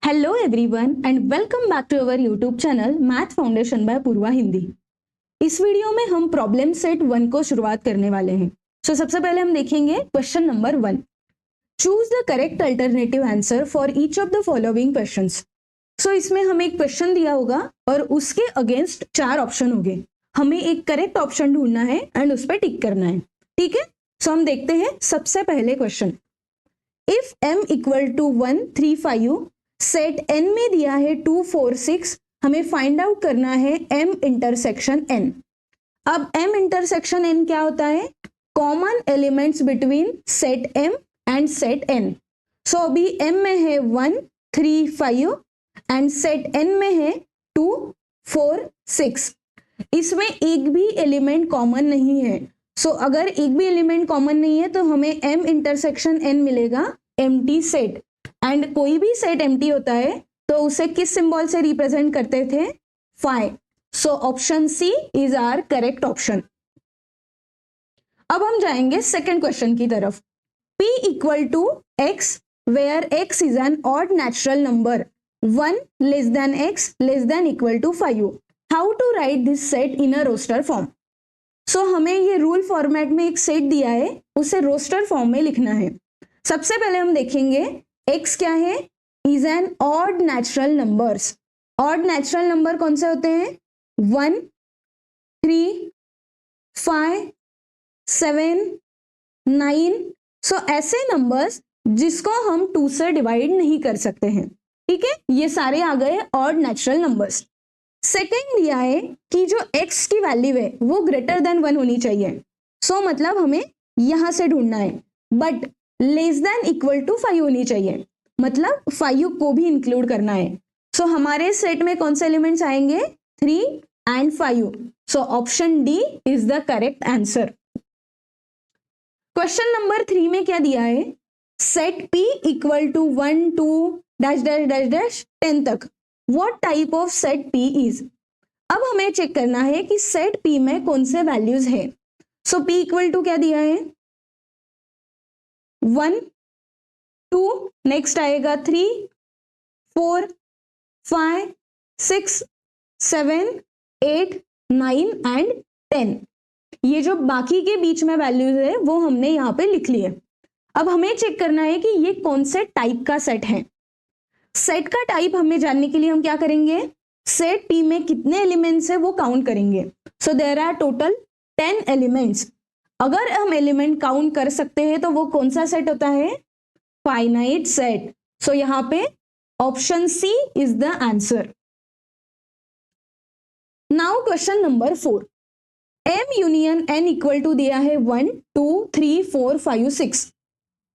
Hello everyone and welcome back to our YouTube channel math foundation by Purva Hindi. इस video में हम problem set 1 को शुरुआत करने वाले हैं। सबसे पहले हम देखेंगे question number 1। Choose the correct alternative answer for each of the following questions. इसमें हमें एक क्वेश्चन दिया होगा और उसके अगेंस्ट 4 ऑप्शन होंगे। हमें एक करेक्ट ऑप्शन ढूंढना है एंड उस पर टिक करना है। ठीक है, हम देखते हैं सबसे पहले question. If m equal to 1 3 5 set n में दिया है 2 4 6, हमें फाइंड आउट करना है m इंटरसेक्शन n। अब m इंटरसेक्शन n क्या होता है? Common elements between set m and set n। अभी m में है 1 3 5 एंड सेट n में है 2 4 6। इसमें एक भी एलिमेंट कॉमन नहीं है। अगर एक भी एलिमेंट कॉमन नहीं है तो हमें m इंटरसेक्शन n मिलेगा एम्प्टी सेट। एंड कोई भी सेट एम्प्टी होता है तो उसे किस सिंबल से रिप्रेजेंट करते थे? Phi. Option C is our correct option. अब हम जाएंगे सेकंड क्वेश्चन की तरफ। p equal to x where x is an odd natural number 1 less than x less than equal to 5। How to write this set in a roster form? हमें ये rule format में एक set दिया है, उसे roster form में लिखना है। सबसे पहले हम देखेंगे x क्या है? Is an odd natural numbers. Odd natural number कौन से होते हैं? 1 3 5 7 9। ऐसे नंबर्स जिसको हम 2 से डिवाइड नहीं कर सकते हैं। ठीक है, ये सारे आ गए ऑड नेचुरल नंबर्स। सेकेंड दिया है कि जो x की वैल्यू है वो ग्रेटर देन 1 होनी चाहिए। मतलब हमें यहां से ढूंढना है, but less than equal to 5 होनी चाहिए, मतलब 5 को भी इंक्लूड करना है। हमारे सेट में कौन से एलिमेंट्स आएंगे? 3 and 5। Option D is the correct answer. Question number 3 में क्या दिया है? Set p equal to 1 2 dash dash dash dash 10 तक what type of set p is. अब हमें चेक करना है कि सेट p में कौन से वैल्यूज है। p इक्वल टू क्या दिया है? 1 2, नेक्स्ट आएगा 3 4 5 6 7 8 9 एंड 10। ये जो बाकी के बीच में वैल्यूज है वो हमने यहाँ पे लिख लिए। अब हमें चेक करना है कि ये कौन से टाइप का सेट है। सेट का टाइप हमें जानने के लिए हम क्या करेंगे? सेट P में कितने एलिमेंट्स है वो काउंट करेंगे। There are total 10 elements. अगर हम एलिमेंट काउंट कर सकते हैं तो वो कौन सा सेट होता है? Finite set. यहां पे option C is the answer. Now question number 4। m union n equal to दिया है 1 2 3 4 5 6।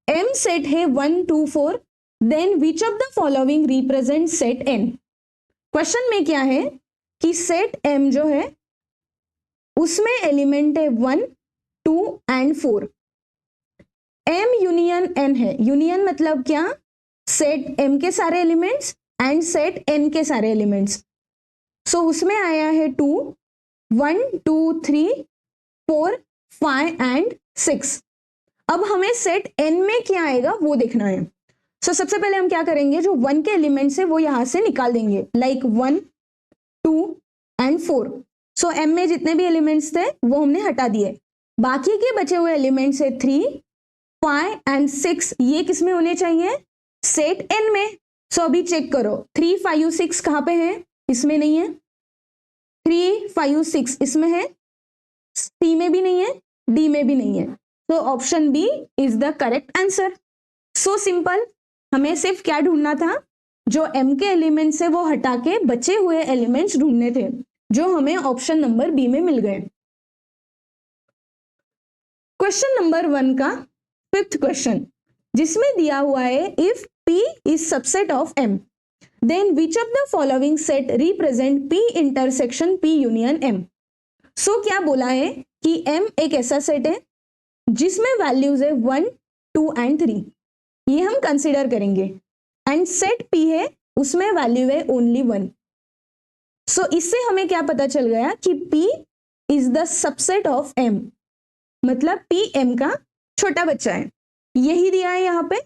m सेट है 1 2 4, then which of the following represent set n। क्वेश्चन में क्या है कि सेट m जो है उसमें एलिमेंट है 1 2 एंड 4। m यूनियन n है। यूनियन मतलब क्या? सेट m के सारे एलिमेंट्स एंड सेट n के सारे एलिमेंट्स। उसमें आया है 2 1 2 3 4 5 एंड 6। अब हमें सेट n में क्या आएगा वो देखना है। सबसे पहले हम क्या करेंगे? जो 1 के एलिमेंट्स है वो यहां से निकाल देंगे, लाइक 1 2 एंड 4। m में जितने भी एलिमेंट्स थे वो हमने हटा दिए। बाकी के बचे हुए एलिमेंट्स है 3 5 एंड 6। ये किस में होने चाहिए? सेट n में। अभी चेक करो 3 5 6 कहां पे है? इसमें नहीं है। 3 5 6 इसमें है, C में भी नहीं है, D में भी नहीं है। Option B is the correct answer. Simple. हमें सिर्फ क्या ढूंढना था? जो m के एलिमेंट्स है वो हटा के बचे हुए एलिमेंट्स ढूंढने थे, जो हमें ऑप्शन नंबर बी में मिल गए। क्वेश्चन नंबर 1 का 5th क्वेश्चन, जिसमें दिया हुआ है if p is subset of m then which of the following set represent p intersection p union m। क्या बोला है कि m एक ऐसा सेट है जिसमें वैल्यूज है 1 2 एंड 3, ये हम कंसीडर करेंगे, एंड सेट p है उसमें वैल्यू है ओनली 1। इससे हमें क्या पता चल गया कि p is the subset of m, मतलब p m का छोटा बच्चा है। यही दिया है यहाँ पे।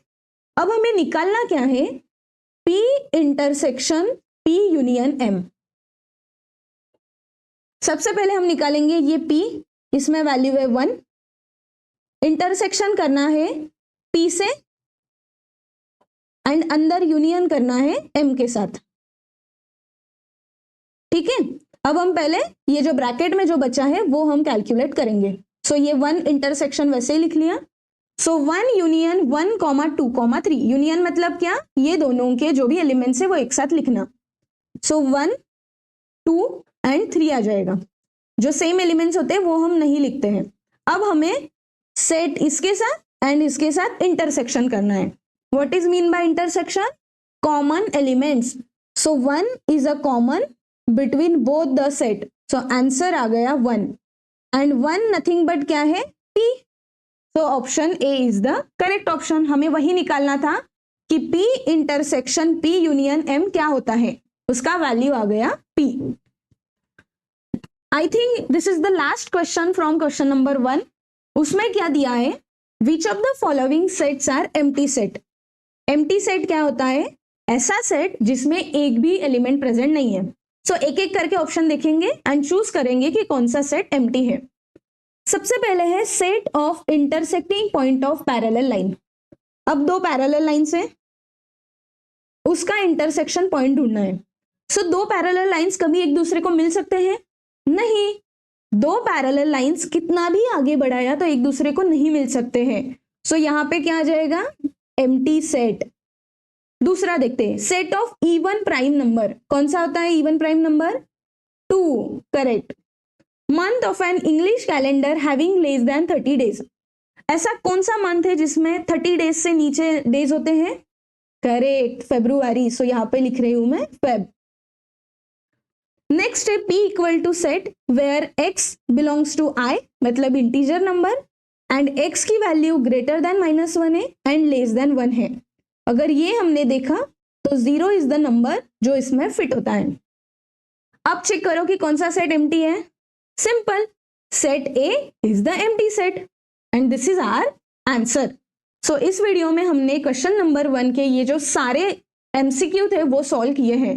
अब हमें निकालना क्या है? P intersection P union M। सबसे पहले हम निकालेंगे ये P, इसमें वैल्यू है 1, इंटरसेक्शन करना है P से एंड अंदर यूनियन करना है M के साथ। ठीक है, अब हम पहले ये जो ब्रैकेट में जो बचा है वो हम कैलकुलेट करेंगे। सो ये 1 इंटरसेक्शन वैसे ही लिख लिया। सो 1 यूनियन 1, 2, 3। यूनियन मतलब क्या, ये दोनों के जो भी एलिमेंट्स है वो एक साथ लिखना। सो 1, 2 एंड 3 आ जाएगा। जो सेम एलिमेंट्स होते हैं वो हम नहीं लिखते हैं। अब हमें सेट इसके साथ एंड इसके साथ इंटरसेक्शन करना है। What is mean by intersection? Common elements. So 1 is a common between both the set. So answer आ गया 1 एंड 1 नथिंग बट क्या है, P। So option A is the correct option. हमें वही निकालना था कि P intersection P union M क्या होता है, उसका वैल्यू आ गया P। I think this is the last question from question number 1। उसमें क्या दिया है, which of the following sets are empty set. Empty set क्या होता है, ऐसा सेट जिसमें एक भी एलिमेंट प्रेजेंट नहीं है। सो एक एक करके ऑप्शन देखेंगे एंड चूज करेंगे कि कौन सा सेट एम्प्टी है। सबसे पहले है set of intersecting point of parallel line. अब दो पैरेलल लाइंस है, उसका इंटरसेक्शन पॉइंट ढूंढना है। सो दो पैरेलल लाइंस कभी एक दूसरे को मिल सकते हैं? नहीं। दो पैरेलल लाइंस कितना भी आगे बढ़ाया तो एक दूसरे को नहीं मिल सकते हैं। सो यहां पे क्या आ जाएगा, एम्प्टी सेट। दूसरा देखते हैं, set of even prime number. कौन सा होता है even prime number? 2, correct. Month of an English calendar having less than 30 days. ऐसा कौन सा मंथ है जिसमें 30 डेज से नीचे डेज होते हैं? Correct, February. सो यहां पे लिख रही हूं मैं फेब। नेक्स्ट है P equal to set where X belongs to I, मतलब इंटीजर नंबर, एंड X की वैल्यू ग्रेटर देन -1 है एंड लेस देन 1 है। अगर ये हमने देखा तो 0 इज द नंबर जो इसमें फिट होता है। अब चेक करो कि कौन सा सेट एम्प्टी है। Simple, set A is the empty set and this is our answer. So इस वीडियो में हमने क्वेश्चन नंबर 1 के ये जो सारे MCQ थे वो सॉल्व किए हैं।